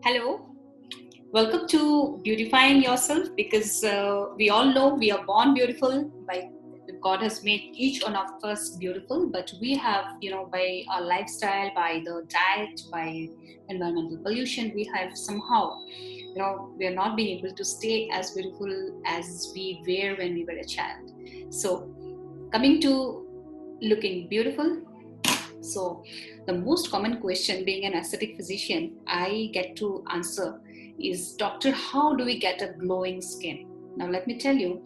Hello, welcome to Beautifying Yourself because we all know we are born beautiful. By God has made each one of us beautiful, but we have, by our lifestyle, by the diet, by environmental pollution, we have somehow, we are not being able to stay as beautiful as we were when we were a child. So, coming to looking beautiful. So, the most common question, being an aesthetic physician, I get to answer is, Doctor, how do we get a glowing skin? Now, let me tell you,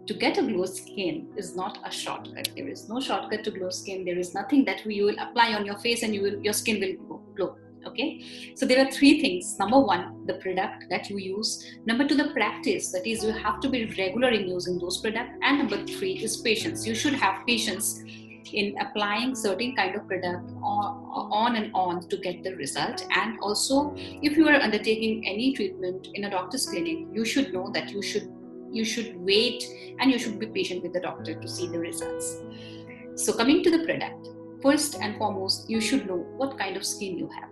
to get a glow skin is not a shortcut. There is no shortcut to glow skin. There is nothing that you will apply on your face and your skin will glow. Okay, so there are three things. Number one, the product that you use. Number two, the practice, that is, you have to be regular in using those products. And number three is patience. You should have patience in applying certain kind of product on and on to get the result. And also, if you are undertaking any treatment in a doctor's clinic, you should know that you should wait and you should be patient with the doctor to see the results. So coming to the product, first and foremost, you should know what kind of skin you have.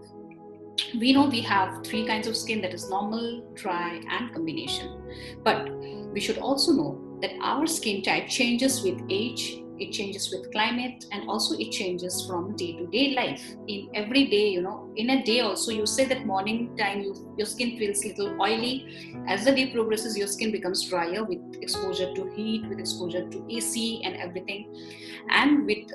We know we have three kinds of skin, that is normal, dry, and combination. But we should also know that our skin type changes with age, it changes with climate, and also it changes from day to day life. In every day, in a day also, you say that morning time your skin feels little oily. As the day progresses, your skin becomes drier with exposure to heat, with exposure to AC and everything. And with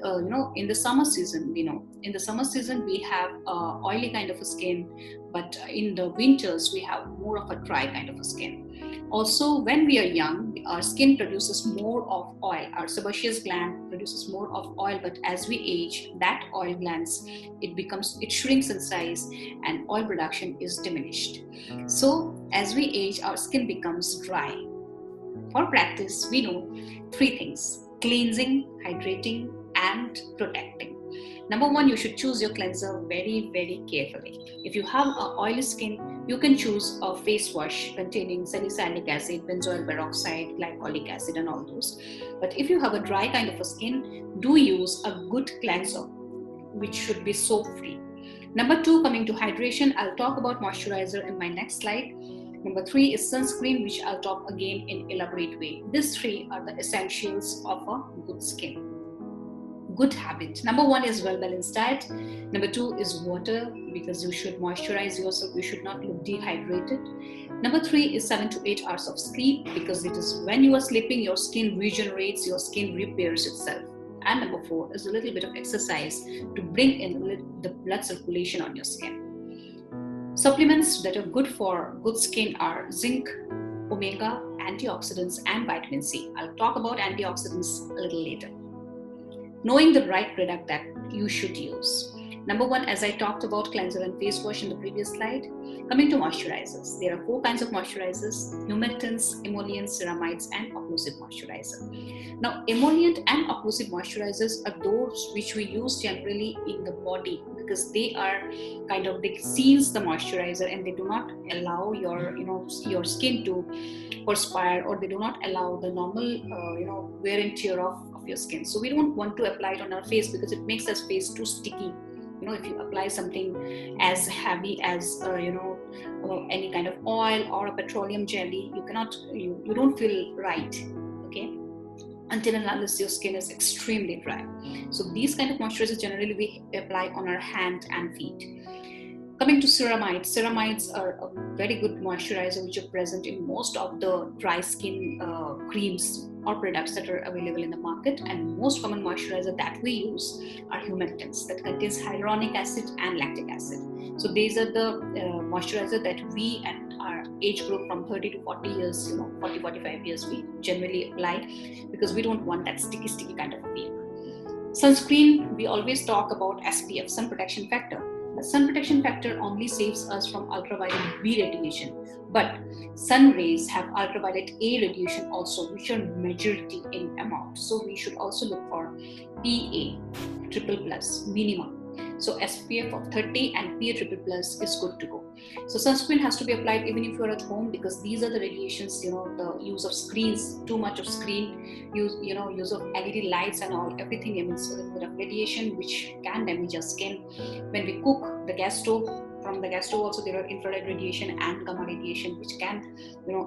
in the summer season, in the summer season we have oily kind of a skin, but in the winters we have more of a dry kind of a skin. Also, when we are young, our skin produces more of oil. Our sebaceous gland produces more of oil, but as we age, that oil glands, it shrinks in size and oil production is diminished. So as we age, our skin becomes dry. For practice, we know three things: cleansing, hydrating, and protecting. Number one, you should choose your cleanser very, very carefully. If you have an oily skin, you can choose a face wash containing salicylic acid, benzoyl peroxide, glycolic acid, and all those. But if you have a dry kind of a skin, do use a good cleanser, which should be soap-free. Number two, coming to hydration, I'll talk about moisturizer in my next slide. Number three is sunscreen, which I'll talk again in elaborate way. These three are the essentials of a good skin. Good habit. Number one is well-balanced diet. Number two is water, because you should moisturize yourself. You should not look dehydrated. Number three is 7 to 8 hours of sleep, because it is when you are sleeping, your skin regenerates, your skin repairs itself. And number four is a little bit of exercise to bring in the blood circulation on your skin. Supplements that are good for good skin are zinc, omega, antioxidants, and vitamin C. I'll talk about antioxidants a little later. Knowing the right product that you should use. Number one, as I talked about cleanser and face wash in the previous slide. Coming to moisturizers, there are four kinds of moisturizers: humectants, emollients, ceramides, and occlusive moisturizer. Now, emollient and occlusive moisturizers are those which we use generally in the body, because they seize the moisturizer and they do not allow your skin to perspire, or they do not allow the normal wear and tear of your skin. So we don't want to apply it on our face because it makes our face too sticky. If you apply something as heavy as any kind of oil or a petroleum jelly, you don't feel right, okay, until and unless your skin is extremely dry. So these kind of moisturizers generally we apply on our hand and feet. Coming to ceramides, ceramides are a very good moisturizer which are present in most of the dry skin creams or products that are available in the market. And most common moisturizer that we use are humectants that contains hyaluronic acid and lactic acid. So these are the moisturizer that we and our age group from 30 to 40 years, 40-45 years, we generally apply, because we don't want that sticky kind of a feel. Sunscreen, we always talk about SPF, sun protection factor. The sun protection factor only saves us from ultraviolet B radiation, but sun rays have ultraviolet A radiation also, which are majority in amount. So we should also look for PA triple plus minimum. So SPF of 30 and PA triple plus is good to go. So sunscreen has to be applied even if you are at home, because these are the radiations, the use of screens, too much of screen, use of LED lights and all, everything emits a little bit of radiation which can damage our skin. When we cook, the gas stove from the gas stove also there are infrared radiation and gamma radiation which can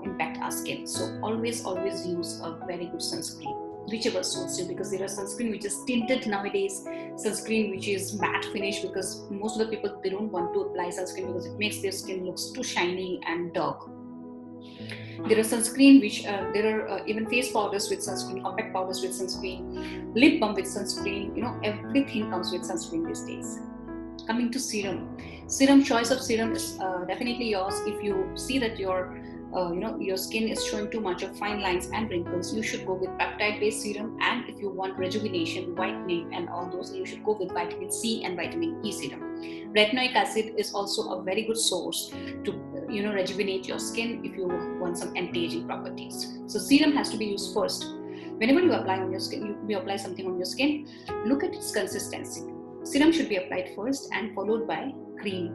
impact our skin. So always use a very good sunscreen, whichever suits you, because there are sunscreen which is tinted nowadays, sunscreen which is matte finish, because most of the people, they don't want to apply sunscreen because it makes their skin looks too shiny and dark. There are sunscreen which there are even face powders with sunscreen, compact powders with sunscreen, lip balm with sunscreen. Everything comes with sunscreen these days. Coming to serum, choice of serum is definitely yours. If you see that your skin is showing too much of fine lines and wrinkles, you should go with peptide based serum. And if you want rejuvenation, whitening and all those, you should go with vitamin C and vitamin E serum. Retinoic acid is also a very good source to rejuvenate your skin if you want some anti-aging properties. So serum has to be used first. Whenever you apply on your skin, you apply something on your skin, look at its consistency. Serum should be applied first and followed by cream,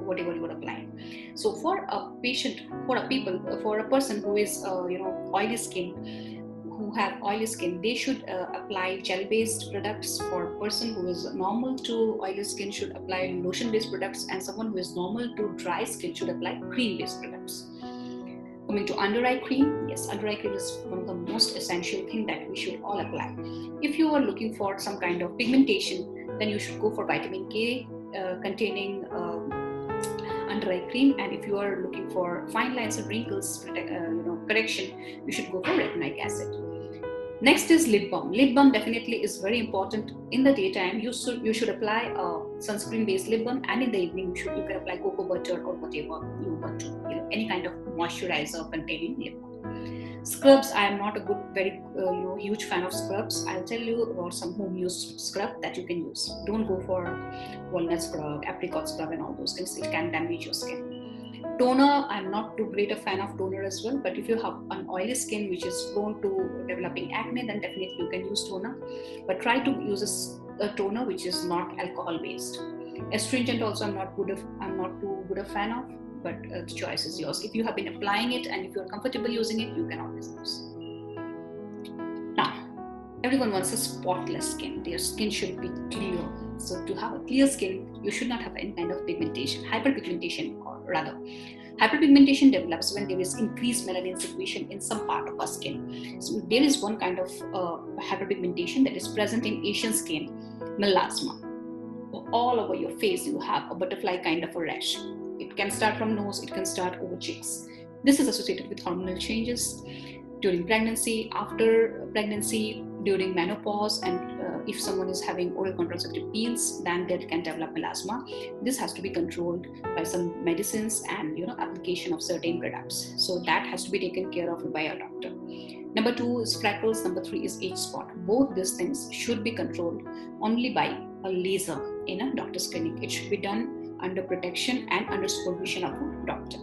whatever you are applying. So for a patient, for a person who is oily skin, who have oily skin, they should apply gel-based products. For a person who is normal to oily skin should apply lotion-based products, and someone who is normal to dry skin should apply cream-based products. Coming to under eye cream, yes, under eye cream is one of the most essential thing that we should all apply. If you are looking for some kind of pigmentation, then you should go for vitamin K containing under eye cream, and if you are looking for fine lines and wrinkles correction, you should go for retinoic acid. Next is lip balm. Lip balm definitely is very important. In the daytime, you should apply a sunscreen based lip balm, and in the evening you can apply cocoa butter or whatever you want to, any kind of moisturizer containing lip balm. Scrubs, I am not a very huge fan of scrubs. I'll tell you about some home use scrub that you can use. Don't go for walnut scrub, apricot scrub and all those things. It can damage your skin. Toner, I'm not too great a fan of toner as well, but if you have an oily skin which is prone to developing acne, then definitely you can use toner. But try to use a toner which is not alcohol based. Astringent also I'm not too good a fan of, but the choice is yours. If you have been applying it and if you're comfortable using it, you can always use. Now, everyone wants a spotless skin. Their skin should be clear. So to have a clear skin, you should not have any kind of pigmentation, hyperpigmentation, or rather. Hyperpigmentation develops when there is increased melanin secretion in some part of our skin. So there is one kind of hyperpigmentation that is present in Asian skin, melasma. All over your face, you have a butterfly kind of a rash. It can start from nose, it can start over cheeks. This is associated with hormonal changes during pregnancy, after pregnancy, during menopause, and if someone is having oral contraceptive pills, then that can develop melasma. This has to be controlled by some medicines and application of certain products. So that has to be taken care of by a doctor. Number 2 is freckles. Number 3 is age spot. Both these things should be controlled only by a laser in a doctor's clinic. It should be done under protection and under supervision of a doctor.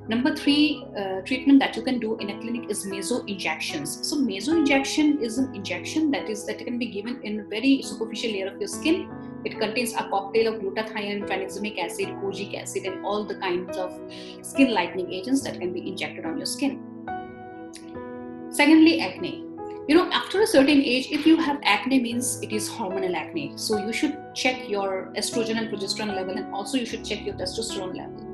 Number 3 treatment that you can do in a clinic is meso injections. So meso injection is an injection that can be given in a very superficial layer of your skin. It contains a cocktail of glutathione, tranexamic acid, kojic acid, and all the kinds of skin lightening agents that can be injected on your skin. Secondly, acne. After a certain age, if you have acne, means it is hormonal acne. So you should check your estrogen and progesterone level, and also you should check your testosterone level.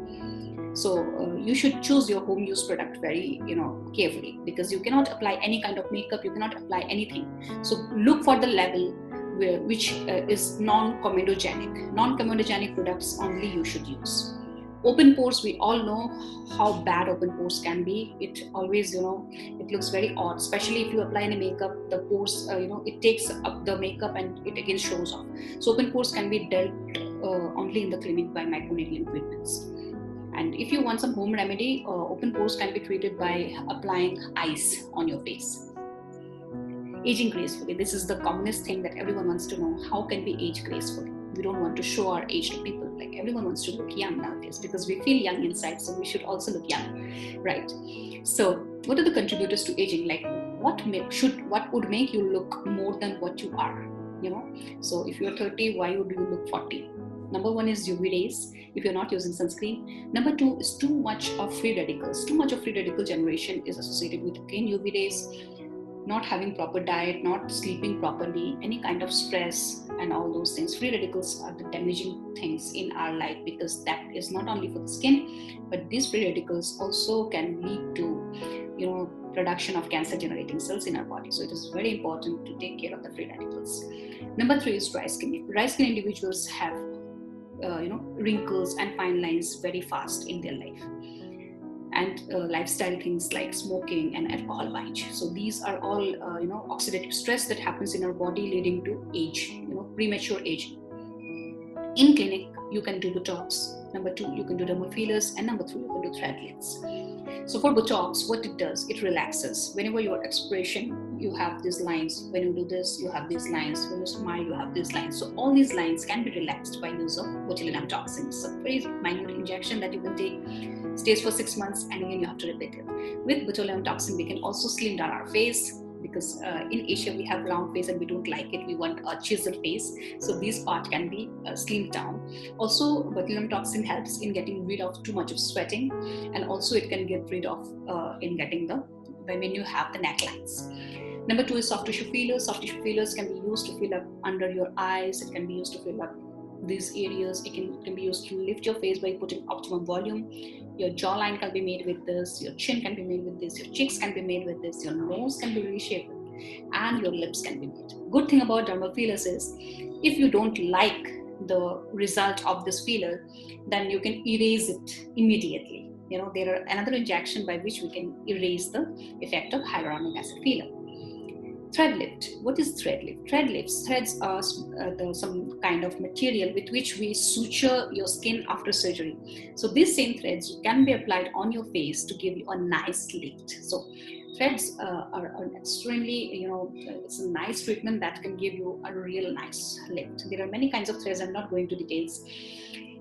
So you should choose your home use product very carefully, because you cannot apply any kind of makeup, you cannot apply anything. So look for the level which is non-comedogenic. Non-comedogenic products only you should use. Open pores, we all know how bad open pores can be. It always, it looks very odd, especially if you apply any makeup, the pores, it takes up the makeup and it again shows off. So open pores can be dealt only in the clinic by microneedling treatments. And if you want some home remedy, open pores can be treated by applying ice on your face. Aging gracefully. This is the commonest thing that everyone wants to know. How can we age gracefully? We don't want to show our age to people. Like, everyone wants to look young nowadays because we feel young inside, so we should also look young, right? So what are the contributors to aging? Like, what would make you look more than what you are? So if you're 30, why would you look 40? Number 1 is UV rays, if you're not using sunscreen. Number 2 is too much of free radicals. Too much of free radical generation is associated with again UV rays. not having proper diet, not sleeping properly, any kind of stress and all those things. Free radicals are the damaging things in our life, because that is not only for the skin, but these free radicals also can lead to production of cancer generating cells in our body. So it is very important to take care of the free radicals. Number 3 is dry skin. Dry skin individuals have wrinkles and fine lines very fast in their life, and lifestyle things like smoking and alcohol binge. So these are all oxidative stress that happens in our body, leading to age, premature aging. In clinic, you can do Botox. Number 2, you can do dermal fillers, and number 3, you can do thread lifts. So for Botox, what it does, it relaxes. Whenever your expression, you have these lines. When you do this, you have these lines. When you smile, you have these lines. So all these lines can be relaxed by use of botulinum toxin. It's a very minute injection that you can take, stays for 6 months, and again you have to repeat it. With botulinum toxin, we can also slim down our face, because in Asia we have round face and we don't like it. We want a chiseled face. So this part can be slimmed down. Also, botulinum toxin helps in getting rid of too much of sweating, and also it can get rid of in getting when you have the necklines. Number 2 is soft tissue fillers. Soft tissue fillers can be used to fill up under your eyes. It can be used to fill up these areas. It can be used to lift your face by putting optimum volume. Your jawline can be made with this, your chin can be made with this, your cheeks can be made with this, your nose can be reshaped, and your lips can be made. Good thing about dermal fillers is, if you don't like the result of this filler, then you can erase it immediately. There are another injection by which we can erase the effect of hyaluronic acid filler. Thread lift. What is thread lift? Threads are some kind of material with which we suture your skin after surgery. So these same threads can be applied on your face to give you a nice lift. So threads are extremely, it's a nice treatment that can give you a real nice lift. There are many kinds of threads. I'm not going to details.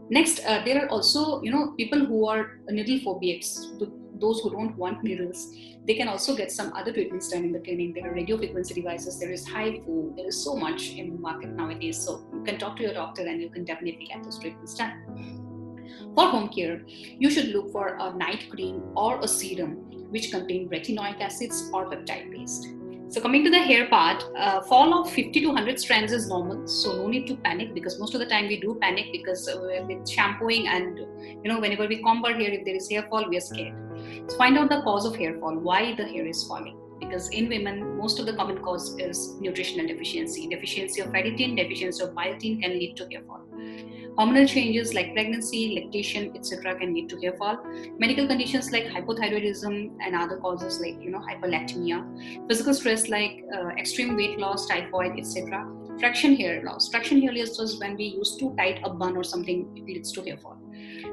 Next, there are also, people who are needle phobics, those who don't want needles. They can also get some other treatments done in the clinic. There are radio frequency devices, there is HIFU, there is so much in the market nowadays. So you can talk to your doctor and you can definitely get those treatments done. For home care, you should look for a night cream or a serum which contain retinoic acids or peptide paste. So coming to the hair part, fall of 50 to 100 strands is normal, so no need to panic, because most of the time we do panic because with shampooing and whenever we comb our hair, if there is hair fall, we are scared. So find out the cause of hair fall, why the hair is falling. Because in women, most of the common cause is nutritional deficiency. Deficiency of ferritin, deficiency of biotin can lead to hair fall. Hormonal changes like pregnancy, lactation, etc. can lead to hair fall. Medical conditions like hypothyroidism and other causes like hyperlactemia. Physical stress like extreme weight loss, typhoid, etc. Fraction hair loss. Fraction hair loss is when we use too tight a bun or something, it leads to hair fall.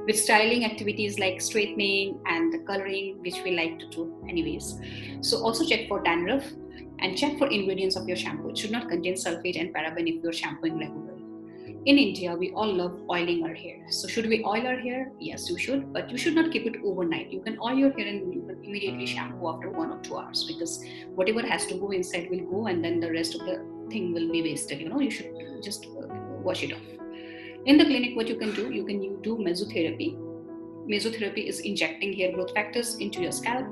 With styling activities like straightening and the coloring, which we like to do anyways. So also check for dandruff and check for ingredients of your shampoo. It should not contain sulfate and paraben if you're shampooing regularly. In India, we all love oiling our hair. So should we oil our hair? Yes, you should, but you should not keep it overnight. You can oil your hair and you can immediately shampoo after 1 or 2 hours, because whatever has to go inside will go, and then the rest of the thing will be wasted. You should just wash it off. In the clinic, what you can do mesotherapy. Mesotherapy is injecting hair growth factors into your scalp.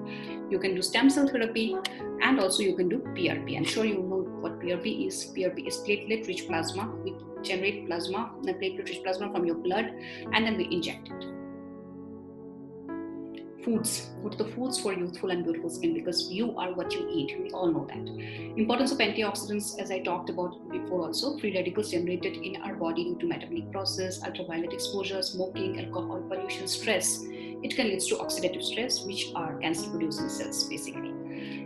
You can do stem cell therapy, and also you can do PRP. I'm sure you know what PRP is. PRP is platelet-rich plasma. We generate plasma, the platelet-rich plasma from your blood, and then we inject it. Foods. What are the foods for youthful and beautiful skin? Because you are what you eat. We all know that. Importance of antioxidants, as I talked about before also. Free radicals generated in our body due to metabolic process, ultraviolet exposure, smoking, alcohol, pollution, stress. It can lead to oxidative stress, which are cancer-producing cells basically.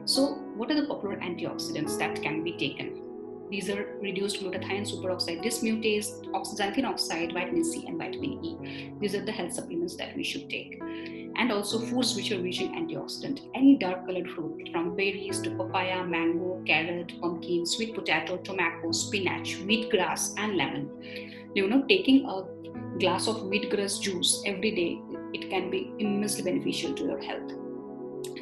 So what are the popular antioxidants that can be taken? These are reduced glutathione superoxide dismutase, xanthine oxide, vitamin C, and vitamin E. These are the health supplements that we should take. And also foods which are rich in antioxidant. Any dark colored fruit, from berries to papaya, mango, carrot, pumpkin, sweet potato, tomato, spinach, wheatgrass, and lemon. Taking a glass of wheatgrass juice every day, it can be immensely beneficial to your health.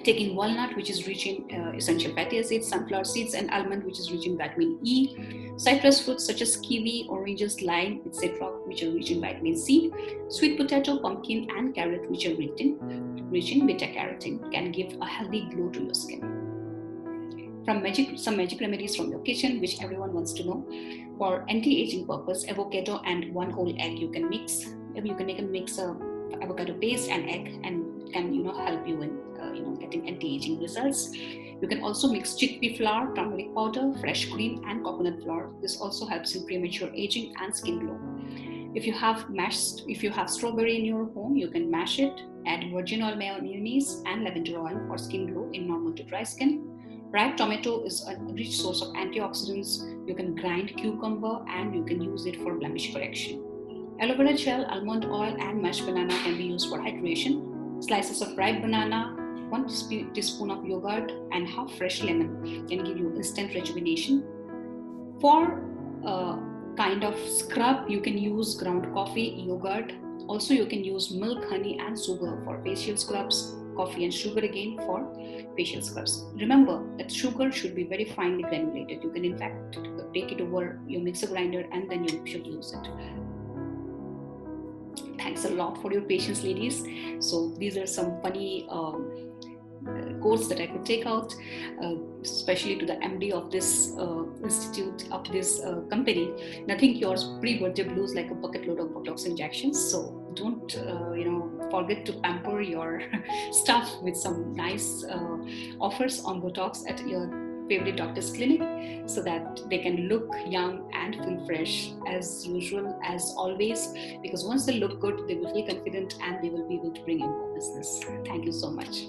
Taking walnut, which is rich in essential fatty acids, sunflower seeds, and almond, which is rich in vitamin E. Citrus fruits such as kiwi, oranges, lime, etc., which are rich in vitamin C. Sweet potato, pumpkin, and carrot, which are rich in beta carotene, can give a healthy glow to your skin. some magic remedies from your kitchen, which everyone wants to know. For anti-aging purpose, avocado and 1 whole egg you can mix. You can mix avocado paste and egg, and it can help you in getting anti-aging results. You can also mix chickpea flour, turmeric powder, fresh cream, and coconut flour. This also helps in premature aging and skin glow. If you have strawberry in your home, you can mash it, add virgin oil, mayonnaise, and lavender oil for skin glow in normal to dry skin. Ripe tomato is a rich source of antioxidants. You can grind cucumber and you can use it for blemish correction. Aloe vera gel, almond oil, and mashed banana can be used for hydration. Slices of ripe banana, 1 teaspoon of yogurt, and half fresh lemon can give you instant rejuvenation. For kind of scrub, you can use ground coffee, yogurt. Also, you can use milk, honey, and sugar for facial scrubs. Coffee and sugar again for facial scrubs. Remember that sugar should be very finely granulated. You can in fact take it over your mixer grinder and then you should use it. Thanks a lot for your patience, ladies. So these are some funny quotes that I could take out, especially to the MD of this institute, of this company. Nothing cures pre-birthday blues like a bucket load of Botox injections. So don't forget to pamper your stuff with some nice offers on Botox at your favorite doctor's clinic, so that they can look young and feel fresh as usual, as always, because once they look good, they will feel confident and they will be able to bring in more business. Thank you so much.